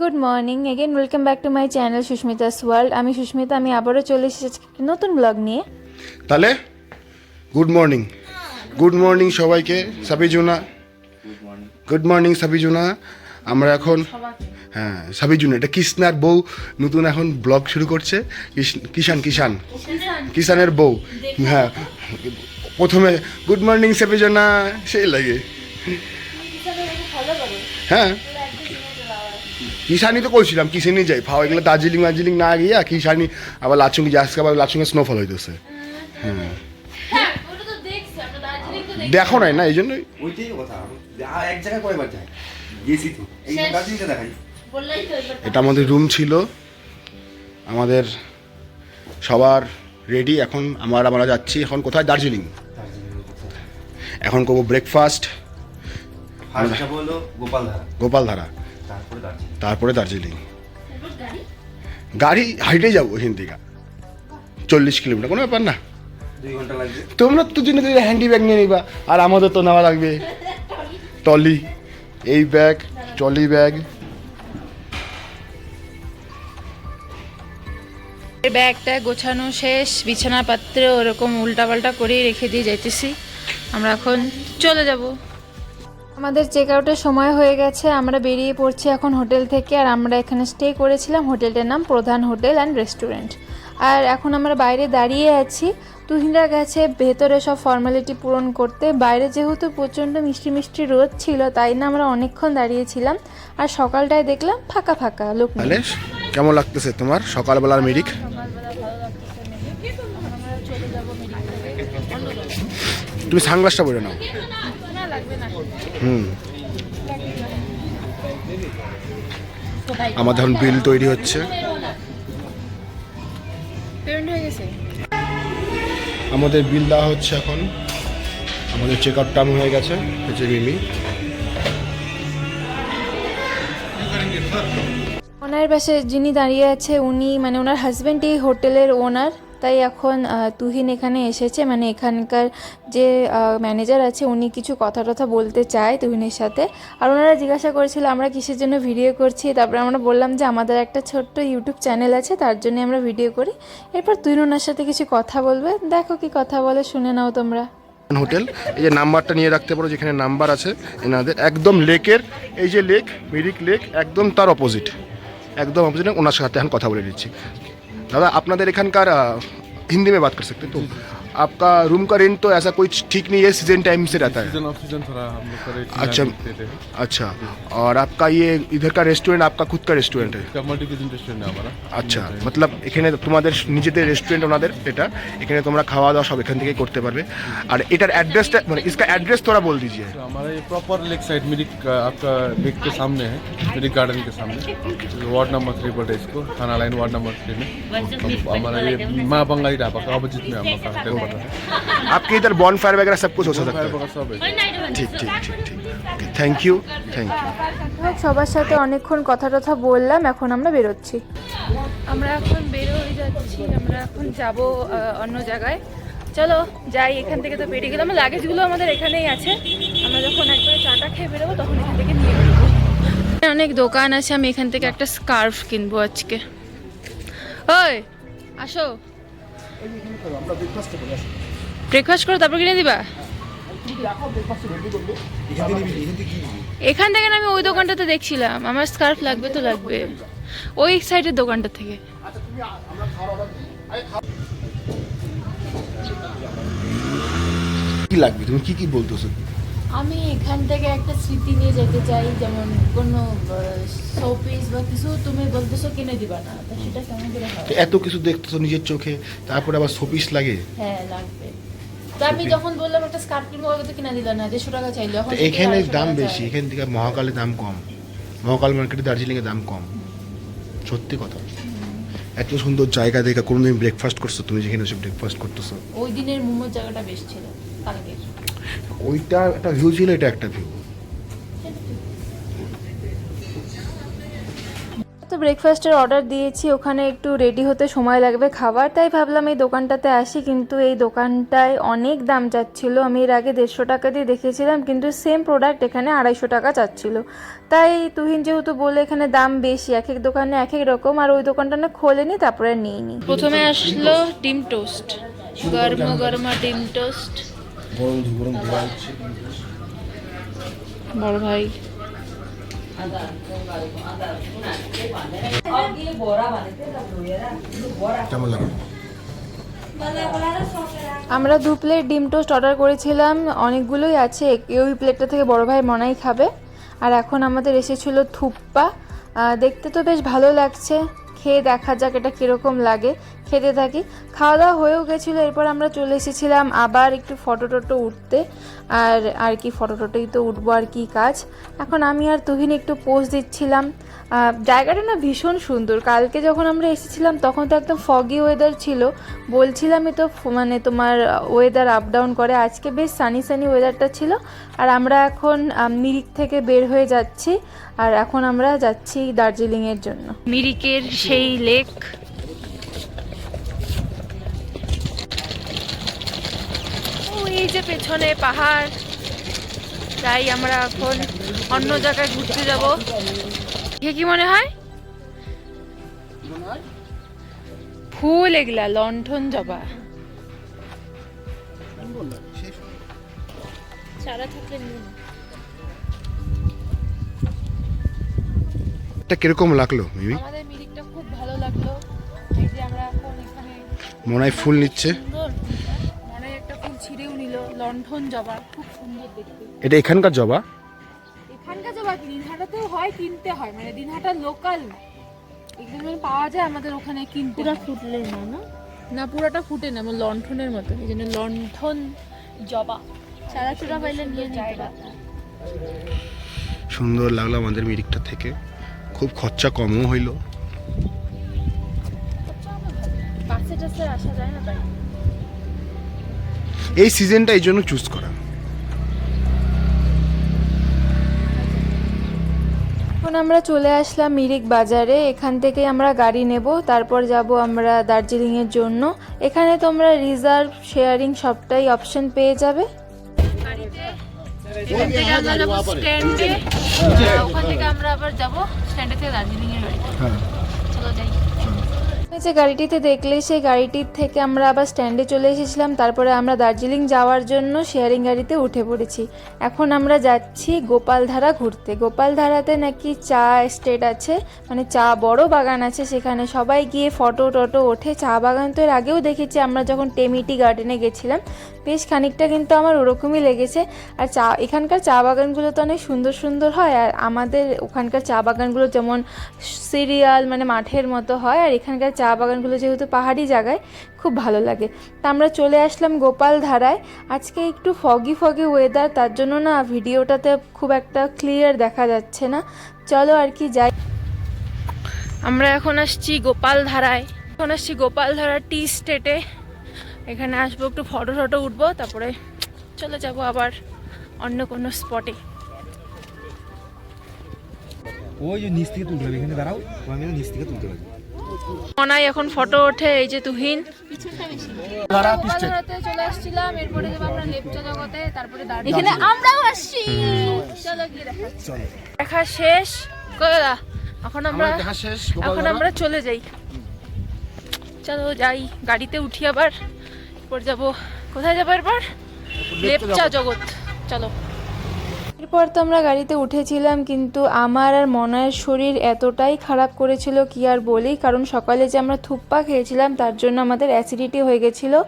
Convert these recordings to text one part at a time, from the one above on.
Good morning again welcome back to my channel Susmita's world. আমি সুস্মিতা, আমি আবারও চলে এসেছি নতুন ব্লগ নিয়ে। তাহলে গুড মর্নিং সবাইকে, সাবিজুনা গুড মর্নিং সাবিজুনা। আমরা এখন সাবিজুনা, এটা কৃষ্ণার বউ নতুন এখন ব্লগ শুরু করছে। কিষানের বউ। হ্যাঁ, প্রথমে গুড মর্নিং সাবিজুনা সেই লাগে। হ্যাঁ, কিষানি তো করছিলাম, কিষানি যাই ফাও এগুলো দার্জিলিং না গিয়া কিষানি আবার লাচুং আজকে আবার লাচুংয়ে স্নোফল হইতেছে। হ্যাঁ, দেখো নাই না, এই জন্যই ওইটাই কথা। এক জায়গায় কয়বার যায় গেছি তো, এই দার্জিলিংটা দেখাই। এটা আমাদের রুম ছিল, আমাদের সবার রেডি। এখন আমরা যাচ্ছি এখন কোথায়? দার্জিলিং। এখন করবো ব্রেকফাস্ট। হলো গোপালধারা, তারপরে দার্জিলিং। গাড়ি হাইটে যাবো এখান থেকে 40 কিলোমিটার, কোনো ব্যাপার না। 2 ঘন্টা লাগবে। তোমরা তো হ্যান্ডি ব্যাগ নিয়ে নিবা, আর আমাদের তো নেওয়া লাগবে টলি, এই ব্যাগ, টলি ব্যাগ। ব্যাগটা গোছানো শেষ, বিছানাপত্র ওরকম উল্টাপাল্টা করেই রেখে দিয়ে যাইতেছি। আমরা এখন চলে যাব। আমাদের চেক আউটের সময় হয়ে গেছে, আমরা বেরিয়ে পড়ছি এখন হোটেল থেকে। আর আমরা এখানে স্টে করেছিলাম, হোটেলটার নাম প্রধান হোটেল অ্যান্ড রেস্টুরেন্ট। আর এখন আমরা বাইরে দাঁড়িয়ে আছি। তুহিনরা গেছে ভেতরে সব ফর্মালিটি পূরণ করতে। বাইরে যেহেতু প্রচণ্ড মিষ্টি মিষ্টি রোদ ছিল, তাই না আমরা অনেকক্ষণ দাঁড়িয়েছিলাম। আর সকালটায় দেখলাম ফাঁকা ফাঁকা, লোক নেই। তাহলে কেমন লাগতেছে তোমার সকালবেলার মেরিক? তুমি সানগ্লাসটা পরে নাও। আমাদের এখন বিল তৈরি হচ্ছে। আমাদের বিল দেওয়া হচ্ছে এখন। আমাদের চেক আউট টাইম হয়ে গেছে। হচ্ছে মিমি। ওনার পাশে যিনি দাঁড়িয়ে আছে উনি মানে ওনার হাজব্যান্ড এই হোটেলের ওনার। তাই এখন তুহিন এখানে এসেছে, মানে এখানকার যে ম্যানেজার আছে উনি কিছু কথা বলতে চায় তুহিনের সাথে। আর ওনারা জিজ্ঞাসা করেছিল আমরা কিসের জন্য ভিডিও করছি। তারপরে আমরা বললাম যে আমাদের একটা ছোট্ট ইউটিউব চ্যানেল আছে, তার জন্য আমরা ভিডিও করি। এরপর তুহিন ওনার সাথে কিছু কথা বলবে, দেখো কি কথা বলে, শুনে নাও তোমরা। হোটেল, এই যে নাম্বারটা নিয়ে রাখতে পারো, যেখানে নাম্বার আছে এনাদের। একদম লেকের, এই যে লেক, মিরিক লেক, একদম তার অপোজিট, ওনার সাথে এখন কথা বলে দিচ্ছি। दादा আপনাদের এখানকার हिंदी में बात कर सकते तो आपका रूम का रेंट तो ऐसा कोई ठीक नहीं है, सीजन टाइम से रहता है? सीजन ऑफ सीजन थोड़ा हम लोग का रेट अच्छा। और आपका ये इधर का रेस्टोरेंट आपका खुद का रेस्टोरेंट है? मल्टी किचन रेस्टोरेंट है हमारा। আচ্ছা, मतलब এখানে তোমাদের নিজেদের রেস্টুরেন্ট ওনাদের, এটা এখানে তোমরা খাওয়া দাওয়া সব এখান থেকেই করতে পারবে। আর এটার অ্যাড্রেসটা মানে इसका एड्रेस थोड़ा बोल दीजिए। हमारा ये प्रॉपर लेक साइड मिरिक आपका लेक के सामने है, मिरिक गार्डन के सामने, वार्ड नंबर 3 पर है इसको, थाना लाइन वार्ड नंबर 3 में। हमारा ये माँ बंगाली ढाबा का ऑपोजिट में हमारा होटल पड़ रहा है। आपके इधर बॉनफायर वगैरह सब कुछ हो सकता है? सब है। ঠিক, থ্যাংক ইউ। সবার সাথে অনেকক্ষণ কথা বললাম, এখন আমরা বেরোচ্ছি। আমরা এখন বেরো হয়ে যাচ্ছি, আমরা এখন যাব অন্য জায়গায়। চলো যাই, এখান থেকে তো বেরিয়ে গেলাম। লাগেজগুলো আমাদের এখানেই আছে, আমরা যখন একবারে চাটা খেয়ে বেরোবো তখন এখান থেকে নিয়ে বেরোবো। অনেক দোকান আছে, আমি এখান থেকে একটা স্কার্ফ কিনবো আজকে। ওই আসো, ব্রেকফাস্ট করো তারপর কিনে দিবা। এখান থেকে না, আমি ওই দোকানটাতে দেখছিলাম, আমার স্কার্ফ লাগবে তো লাগবে, ওই সাইডের দোকানটা থেকে। কি লাগবে, তুমি কি বলতেছো? আমি এখান থেকে একটা স্মৃতি নিয়ে যেতে চাই, যেমন কোনো শোপিস বা কিছু তুমি বলতেছো কিনে দিবা না, তো সেটা কেমন করে হয়? এত কিছু দেখতেছো নিজের চোখে, তারপরে আবার শোপিস লাগে? হ্যাঁ লাগবে। তো আমি যখন বললাম একটা স্কার্ফ কিনবো, ওকে তো কিনা দিলা না, 150 টাকা চাইলো। এখন এখানে দাম বেশি, এখান থেকে মহাকালের দাম কম, মহাকাল মার্কেটে দার্জিলিংয়ের দাম কম, সত্যি কথা। এত সুন্দর জায়গা দেখে কোনোদিন ব্রেকফাস্ট করছো তুমি, যেখানে এসে ব্রেকফাস্ট করতেছো? ওই দিনের মোমোর জায়গাটা বেশ ছিল কালকের। ওইটা একটা ভিউ ছিল, এটা একটা ভিউ। ব্রেকফাস্টের অর্ডার দিয়েছি, ওখানে একটু রেডি হতে সময় লাগবে খাবার, তাই ভাবলাম এই দোকানটাতে আসি। কিন্তু এই দোকানটায় অনেক দাম চাচ্ছিল। আমি এর আগে 150 টাকা দিয়ে দেখেছিলাম, কিন্তু সেম প্রোডাক্ট এখানে 250 টাকা চাচ্ছিল। তাই তুহিন যেহেতু বলে এখানে দাম বেশি, এক এক দোকানে এক এক রকম, আর ওই দোকানটা না খোলেনি, তারপরে নিইনি। প্রথমে আসলো ডিম টোস্ট, গরম গরম ডিম টোস্ট। বড় ভাই কেমন লাগে? আমরা 2 প্লেট ডিম টোস্ট অর্ডার করেছিলাম, অনেকগুলোই আছে, ওই প্লেটটা থেকে বড় ভাই মনাই খাবে। আর এখন আমাদের এসেছিল থুপ্পা, দেখতে তো বেশ ভালো লাগছে, খেয়ে দেখা যাক এটা কীরকম লাগে। খেতে থাকি। খাওয়া দাওয়া হয়েও গেছিলো, এরপর আমরা চলে এসেছিলাম আবার একটু ফটো টটো উঠতে। আর কি ফটো টটোই তো উঠবো, আর কি কাজ। এখন আমি আর তুহিন একটু পোজ দিচ্ছিলাম। জায়গাটা না ভীষণ সুন্দর। কালকে যখন আমরা এসেছিলাম তখন তো একদম ফগি ওয়েদার ছিল, বলছিলামই তো মানে তোমার ওয়েদার আপ ডাউন করে। আজকে বেশ সানি সানি ওয়েদারটা ছিল। আর আমরা এখন মিরিক থেকে বের হয়ে যাচ্ছি, আর এখন আমরা যাচ্ছি দার্জিলিংয়ের জন্য। মিরিকের সেই লেক, এই যে পেছনে পাহাড়। তাই আমরা এখন অন্য জায়গায় ঘুরতে যাব। কি মনে হয়? ফুল এগুলা লণ্ঠন জবা, চারা থাকলে নিন। এটা কিরকম লাগলো মিমি? আমাদের মিরিকটা খুব ভালো লাগলো। এই যে আমরা এখন এখানে মনাই ফুল নিচ্ছে। সুন্দর, মনে একটা ফুল ছিঁড়েও নিল, লণ্ঠন জবা, খুব সুন্দর দেখতে। এটা এখানকার জবা? এখানকার জবা দিনহাটাতেও হয়, কিনতে হয়, মানে দিনহাটা লোকাল এখানে পাওয়া যায়, আমাদের ওখানে কিনতে। পুরো ফুটলে না, না পুরোটা ফুটে না, আমার লণ্ঠনের মতো, এই জন্য লণ্ঠন জবা। চারা চূড়া পাইলে নিয়ে নিতে পারতাম। সুন্দর লাগলো আমাদের মিরিকটা থেকে, খুব খরচা কমও হইলো। বাসে টাসে আসা যায় না তাই। এই সিজনটা এই জন্য চুজ করা। এখন আমরা চলে আসলাম মিরিক বাজারে। এখান থেকে আমরা গাড়ি নেব, তারপর যাব আমরা দার্জিলিংয়ের জন্য। এখানে তোমরা রিজার্ভ, শেয়ারিং সবটাই অপশন পেয়ে যাবে। এখান থেকে আমরা যাব স্ট্যান্ডে, ওখান থেকে আমরা আবার যাব স্ট্যান্ডে থেকে দার্জিলিংয়ের গাড়ি। চলো যাই। যে গাড়িটিতে দেখলে সেই গাড়িটির থেকে আমরা আবার স্ট্যান্ডে চলে এসেছিলাম। তারপরে আমরা দার্জিলিং যাওয়ার জন্য শেয়ারিং গাড়িতে উঠে পড়েছি। এখন আমরা যাচ্ছি গোপালধারা ঘুরতে। গোপালধারাতে নাকি চা এস্টেট আছে, মানে চা বড় বাগান আছে, সেখানে সবাই গিয়ে ফটো টটো ওঠে। চা বাগান তো এর আগেও দেখেছি আমরা যখন টেমিটি গার্ডেনে গেছিলাম, বেশ খানিকটা কিন্তু আমার ওরকমই লেগেছে। আর এখানকার চা বাগানগুলো তো অনেক সুন্দর সুন্দর হয়, আর আমাদের ওখানকার চা বাগানগুলো যেমন সিরিয়াল মানে মাঠের মতো হয়, আর এখানকার চা বাগানগুলো যেহেতু পাহাড়ি জায়গায় খুব ভালো লাগে। তা আমরা চলে আসলাম গোপালধারায়। আজকে একটু ফগি ফগি ওয়েদার, তার জন্য না ভিডিওটাতে খুব একটা ক্লিয়ার দেখা যাচ্ছে না। চলো আর কি যাই। আমরা এখন আসছি গোপালধারায়, গোপালধারা টি স্টেটে। এখানে আসবো, একটু ফটো টটো উঠবো, তারপরে চলে যাব আবার অন্য কোনো স্পটে। ওই যে নিচ থেকে তুলতে হবে, এখানে দাঁড়াও, আমি নিচ থেকে তুলতে হবে। মনাই এখন ফটো ওঠে, এই যে তুহিন। গোপালধারাতে চলে আসছিলাম, এরপরে যাবো আমরা লেপচা জগতে, তারপরে এখানে আমরাও আসছি। চলো গিয়ে দেখা শেষ। কয়লা এখন আমরা চলে যাই। চলো যাই, গাড়িতে উঠি আবার। এরপর যাবো, কোথায় যাবো এরপর? লেপচা জগৎ। চলো। এরপর তো আমরা গাড়িতে উঠেছিলাম, কিন্তু আমার আর মনায়ের শরীর এতটাই খারাপ করেছিল কি আর বলি। কারণ সকালে যে আমরা থুপ্পা খেয়েছিলাম তার জন্য আমাদের অ্যাসিডিটি হয়ে গেছিলো,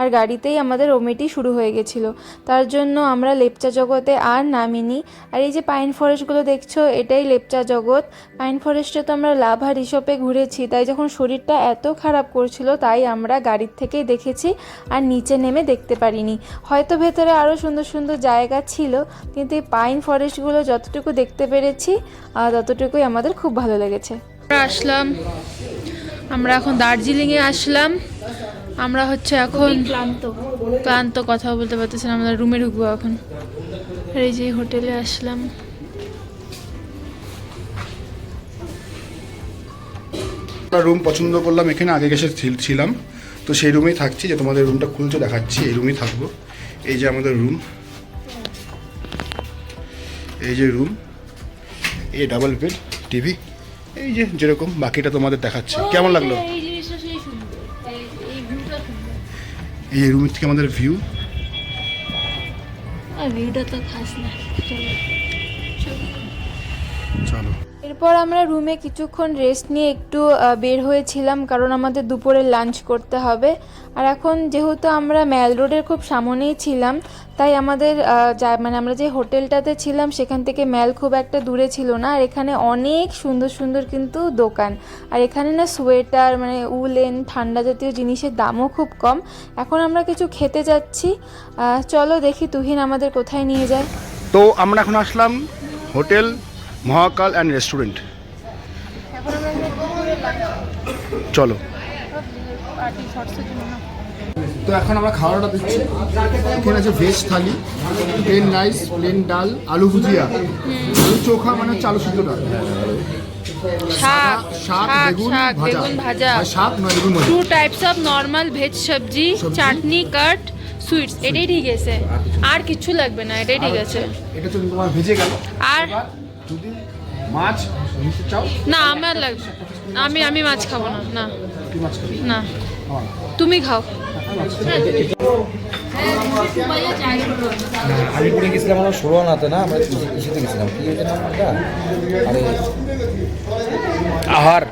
আর গাড়িতেই আমাদের ওমিটি শুরু হয়ে গেছিলো। তার জন্য আমরা লেপচা জগতে আর নামিনি। আর এই যে পাইন ফরেস্টগুলো দেখছো, এটাই লেপচা জগৎ। পাইন ফরেস্টে তো আমরা লাভা রিসোর্টে ঘুরেছি, তাই যখন শরীরটা এত খারাপ করছিল তাই আমরা গাড়ির থেকেই দেখেছি, আর নিচে নেমে দেখতে পারিনি। হয়তো ভেতরে আরও সুন্দর সুন্দর জায়গা ছিল, কিন্তু এই পাইন ফরেস্টগুলো যতটুকু দেখতে পেরেছি ততটুকুই আমাদের খুব ভালো লেগেছে। আমরা এখন দার্জিলিংয়ে আসলাম। আমরা হচ্ছে এখন ক্লান্ত, কথা বলতে পারতেছি না। আমরা রুমে ঢুকবো এখন। এই যে হোটেলে আসলাম। রুম পছন্দ করলাম, এখানে আগে গেছে ছিলাম, তো সেই রুমেই থাকছি। যে তোমাদের রুমটা খুলছে দেখাচ্ছি, এই রুমেই থাকবো। এই যে আমাদের রুম, এই যে রুম, এই ডাবল বেড, টিভি, এই যে যেরকম বাকিটা তোমাদের দেখাচ্ছে। কেমন লাগলো? এই জিনিসটা সেই সুন্দর, এই ভিউটা সুন্দর। এই রুমের থেকে আমাদের ভিউ, আর ভিউটা তো খাস না। চলো। এরপর আমরা রুমে কিছুক্ষণ রেস্ট নিয়ে একটু বের হয়েছিলাম, কারণ আমাদের দুপুরে লাঞ্চ করতে হবে। আর এখন যেহেতু আমরা ম্যাল রোডের খুব সামনেই ছিলাম, তাই আমাদের মানে আমরা যে হোটেলটাতে ছিলাম সেখান থেকে ম্যাল খুব একটা দূরে ছিল না। আর এখানে অনেক সুন্দর সুন্দর কিন্তু দোকান, আর এখানে না সোয়েটার মানে উলেন ঠান্ডা জাতীয় জিনিসের দামও খুব কম। এখন আমরা কিছু খেতে যাচ্ছি, চলো দেখি তুহিন আমাদের কোথায় নিয়ে যায়। তো আমরা এখন আসলাম হোটেল মহাকাল অ্যান্ড রেস্টুরেন্ট। চলো। তো এখন আমরা খাওয়াটা দিচ্ছি। এখানে আছে ভেজ থালি, প্লেন রাইস, প্লেন ডাল, আলু ভুজিয়া, আলু চোখা মানে হচ্ছে আলু সিদ্ধ ডাল, শাক শাক, বেগুন ভাজা, আর শাক নয় বেগুন ভাজা, 2 টাইপস অফ নর্মাল ভেজ সবজি, চাটনি, কাট, সুইটস। এটাই ঠিক আছে, আর কিছু লাগবে না, এটাই ঠিক আছে। এটা তো তোমার ভেজে গেল। আর যদি মাছ নিতে চাও, না আমার লাগবে, আমি মাছ খাবো না। না কি মাছ খাবে? না তুমি খাও। আলিপুরে গেছিলাম আমরা ষোলোনাতে না, আমরা ইসেতে গেছিলাম, কি হয়েছে নামটা? আরে আহার।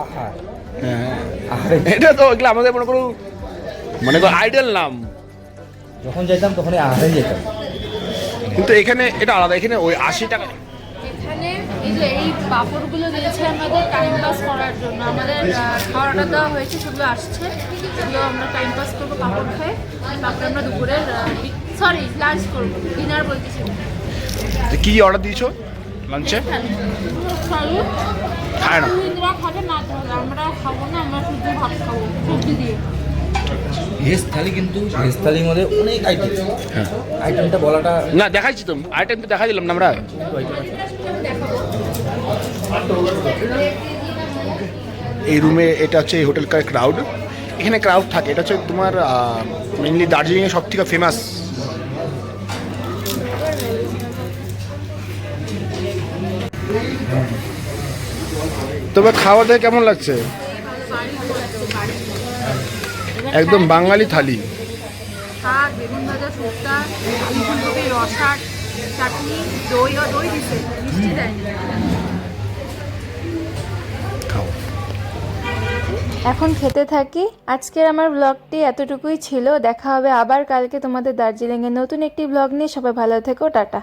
আহার, হ্যাঁ, আহারে এটা তো এগুলো আমাদের মনে করো মানে আইডল নাম, যখন যাইতাম তখনই আহারে যেতাম। কিন্তু এখানে এটা আলাদা। এখানে ওই 80 টাকা। এখানে এই যে এই পাঁপড়গুলো দিয়েছে আমাদের টাইম পাস করার জন্য। আমাদের খাওয়াটা দেওয়া হয়েছে, সেগুলো আসছে, সেগুলো আমরা টাইম পাস করবো পাঁপড় খেয়ে। তারপরে আমরা দুপুরের লাঞ্চ করবো, ডিনার বলতেছি। কি অর্ডার দিয়েছো লাঞ্চে? খায় না। খাবে না, তাহলে আমরা খাবো না, আমরা শুধু ভাত খাবো সবজি দিয়ে। ভেজ থালি, কিন্তু ভেজ থালির মধ্যে অনেক আইটেম। হ্যাঁ, আইটেমটা বলাটা না দেখাইছি তো, আইটেম তো দেখা দিলাম না আমরা। এই রুমে এটা হচ্ছে এই হোটেলকার ক্রাউড। এখানে ক্রাউড থাকে, এটা হচ্ছে তোমার মেনলি দার্জিলিংয়ে সব থেকে ফেমাস। তবে খাওয়া দাওয়া কেমন লাগছে? একদম বাঙালি থালি। শাক, বেগুন ভাজা, শুক্তা, আলু ফুলকপি, রসা, চাটনি, দই দিছে, মিষ্টি দেয়নি। এখন খেতে থাকি। আজকের আমার ব্লগটি এতটুকুই ছিল। দেখা হবে আবার কালকে তোমাদের দার্জিলিংয়ের নতুন একটি ব্লগ নিয়ে। সবাই ভালো থেকো, টাটা।